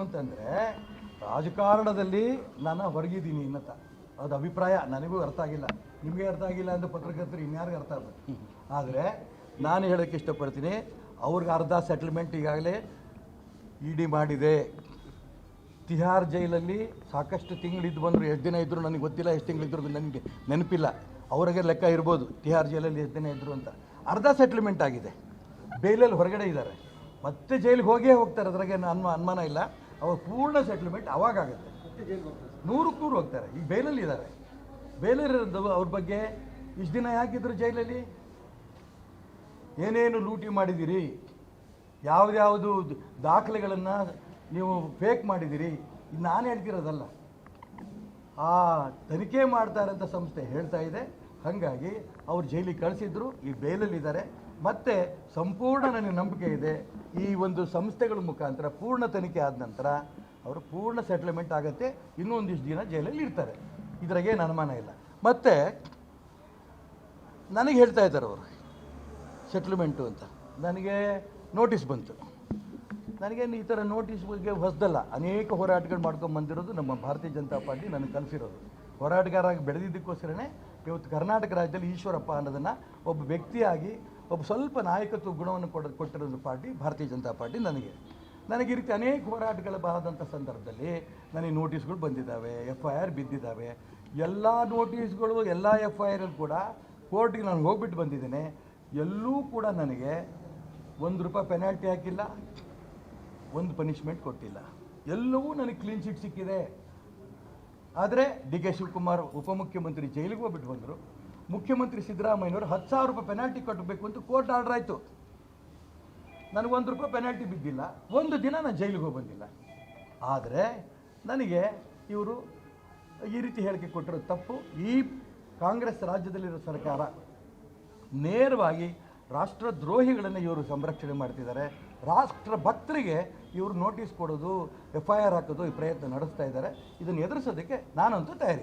ಅಂತಂದರೆ ರಾಜಕಾರಣದಲ್ಲಿ ನಾನು ಹೊರಗಿದ್ದೀನಿ ಅನ್ನತ್ತ ಅದು ಅಭಿಪ್ರಾಯ ನನಗೂ ಅರ್ಥ ಆಗಿಲ್ಲ, ನಿಮಗೆ ಅರ್ಥ ಆಗಿಲ್ಲ ಅಂತ ಪತ್ರಕರ್ತರು ಇನ್ಯಾರಿಗೂ ಅರ್ಥ ಆಗ್ಬೇಕು. ಆದರೆ ನಾನು ಹೇಳೋಕ್ಕೆ ಇಷ್ಟಪಡ್ತೀನಿ, ಅವ್ರಿಗೆ ಅರ್ಧ ಸೆಟಲ್ಮೆಂಟ್ ಈಗಾಗಲೇ ಇಡಿ ಮಾಡಿದೆ. ತಿಹಾರ್ ಜೈಲಲ್ಲಿ ಸಾಕಷ್ಟು ತಿಂಗಳಿದ್ದು ಬಂದರು, ಎಷ್ಟು ದಿನ ಇದ್ದರು ನನಗೆ ಗೊತ್ತಿಲ್ಲ, ಎಷ್ಟು ತಿಂಗಳಿದ್ರು ನನಗೆ ನೆನಪಿಲ್ಲ, ಅವ್ರಿಗೆ ಲೆಕ್ಕ ಇರ್ಬೋದು ತಿಹಾರ್ ಜೈಲಲ್ಲಿ ಎಷ್ಟು ದಿನ ಇದ್ದರು ಅಂತ. ಅರ್ಧ ಸೆಟ್ಲ್ಮೆಂಟ್ ಆಗಿದೆ, ಬೇಲಲ್ಲಿ ಹೊರಗಡೆ ಇದ್ದಾರೆ, ಮತ್ತೆ ಜೈಲಿಗೆ ಹೋಗೇ ಹೋಗ್ತಾರೆ, ಅದ್ರಾಗೆ ಅನುಮಾನ ಇಲ್ಲ. ಅವ್ರ ಪೂರ್ಣ ಸೆಟ್ಲ್ಮೆಂಟ್ ಅವಾಗುತ್ತೆ, 100ಕ್ಕೆ 100 ಹೋಗ್ತಾರೆ. ಈಗ ಬೇಲಲ್ಲಿ ಇದ್ದಾರೆ, ಬೇಲಲ್ಲಿರೋದು ಅವ್ರ ಬಗ್ಗೆ ಇಷ್ಟು ದಿನ ಯಾಕಿದ್ರು ಜೈಲಲ್ಲಿ, ಏನೇನು ಲೂಟಿ ಮಾಡಿದ್ದೀರಿ, ಯಾವುದ್ಯಾವುದು ದಾಖಲೆಗಳನ್ನು ನೀವು ಫೇಕ್ ಮಾಡಿದ್ದೀರಿ, ಇದು ನಾನು ಹೇಳ್ತಿರೋದಲ್ಲ, ಆ ತನಿಖೆ ಮಾಡ್ತಾರಂಥ ಸಂಸ್ಥೆ ಹೇಳ್ತಾ ಇದೆ. ಹಾಗಾಗಿ ಅವ್ರು ಜೈಲಿಗೆ ಕಳಿಸಿದ್ರು, ಈ ಬೇಲಲ್ಲಿದ್ದಾರೆ. ಮತ್ತು ಸಂಪೂರ್ಣ ನನಗೆ ನಂಬಿಕೆ ಇದೆ, ಈ ಒಂದು ಸಂಸ್ಥೆಗಳ ಮುಖಾಂತರ ಪೂರ್ಣ ತನಿಖೆ ಆದ ನಂತರ ಅವರು ಪೂರ್ಣ ಸೆಟ್ಲ್ಮೆಂಟ್ ಆಗುತ್ತೆ, ಇನ್ನೂ ಒಂದಿಷ್ಟು ದಿನ ಜೈಲಲ್ಲಿ ಇರ್ತಾರೆ, ಇದ್ರಾಗೇನು ಅನುಮಾನ ಇಲ್ಲ. ಮತ್ತು ನನಗೆ ಹೇಳ್ತಾ ಇದ್ದಾರೆ ಅವರು ಸೆಟ್ಲ್ಮೆಂಟು ಅಂತ, ನನಗೆ ನೋಟಿಸ್ ಬಂತು. ನನಗೇನು ಈ ಥರ ನೋಟಿಸ್ ಬಗ್ಗೆ ಹೊಸದಲ್ಲ, ಅನೇಕ ಹೋರಾಟಗಳು ಮಾಡ್ಕೊಂಡು ಬಂದಿರೋದು ನಮ್ಮ ಭಾರತೀಯ ಜನತಾ ಪಾರ್ಟಿ ನನಗೆ ಕಲಿಸಿರೋದು. ಹೋರಾಟಗಾರಾಗಿ ಬೆಳೆದಿದ್ದಕ್ಕೋಸ್ಕರನೇ ಇವತ್ತು ಕರ್ನಾಟಕ ರಾಜ್ಯದಲ್ಲಿ ಈಶ್ವರಪ್ಪ ಅನ್ನೋದನ್ನು ಒಬ್ಬ ವ್ಯಕ್ತಿಯಾಗಿ ಒಬ್ಬ ಸ್ವಲ್ಪ ನಾಯಕತ್ವ ಗುಣವನ್ನು ಕೊಟ್ಟಿರೋದು ಪಾರ್ಟಿ ಭಾರತೀಯ ಜನತಾ ಪಾರ್ಟಿ. ನನಗೆ ಈ ರೀತಿ ಅನೇಕ ಹೋರಾಟಗಳು ಬಾದಂಥ ಸಂದರ್ಭದಲ್ಲಿ ನನಗೆ ನೋಟಿಸ್ಗಳು ಬಂದಿದ್ದಾವೆ, FIR ಬಿದ್ದಿದ್ದಾವೆ. ಎಲ್ಲ ನೋಟಿಸ್ಗಳು ಎಲ್ಲ FIR ಕೂಡ ಕೋರ್ಟಿಗೆ ನಾನು ಹೋಗ್ಬಿಟ್ಟು ಬಂದಿದ್ದೇನೆ. ಎಲ್ಲೂ ಕೂಡ ನನಗೆ ₹1 ಪೆನಾಲ್ಟಿ ಹಾಕಿಲ್ಲ, ಒಂದು ಪನಿಷ್ಮೆಂಟ್ ಕೊಟ್ಟಿಲ್ಲ, ಎಲ್ಲವೂ ನನಗೆ ಕ್ಲೀನ್ ಚಿಟ್ ಸಿಕ್ಕಿದೆ. ಆದರೆ DK ಶಿವಕುಮಾರ್ ಉಪಮುಖ್ಯಮಂತ್ರಿ ಜೈಲಿಗೆ ಹೋಗ್ಬಿಟ್ಟು ಬಂದರು, ಮುಖ್ಯಮಂತ್ರಿ ಸಿದ್ದರಾಮಯ್ಯನವರು ₹10,000 ಪೆನಾಲ್ಟಿ ಕಟ್ಟಬೇಕು ಅಂತ ಕೋರ್ಟ್ ಆರ್ಡರ್ ಆಯಿತು. ನನಗೆ ₹1 ಪೆನಾಲ್ಟಿ ಬಿದ್ದಿಲ್ಲ, ಒಂದು ದಿನ ನಾನು ಜೈಲಿಗೆ ಹೋಗಿ ಬಂದಿಲ್ಲ. ಆದರೆ ನನಗೆ ಇವರು ಈ ರೀತಿ ಹೇಳಿಕೆ ಕೊಟ್ಟಿರೋದು ತಪ್ಪು. ಈ ಕಾಂಗ್ರೆಸ್ ರಾಜ್ಯದಲ್ಲಿರೋ ಸರ್ಕಾರ ನೇರವಾಗಿ ರಾಷ್ಟ್ರದ್ರೋಹಿಗಳನ್ನು ಇವರು ಸಂರಕ್ಷಣೆ ಮಾಡ್ತಿದ್ದಾರೆ. ರಾಷ್ಟ್ರ ಭಕ್ತರಿಗೆ ಇವರು ನೋಟಿಸ್ ಕೊಡೋದು, FIR ಹಾಕೋದು ಈ ಪ್ರಯತ್ನ ನಡೆಸ್ತಾ ಇದ್ದಾರೆ. ಇದನ್ನು ಎದುರಿಸೋದಕ್ಕೆ ನಾನಂತೂ ತಯಾರಿ.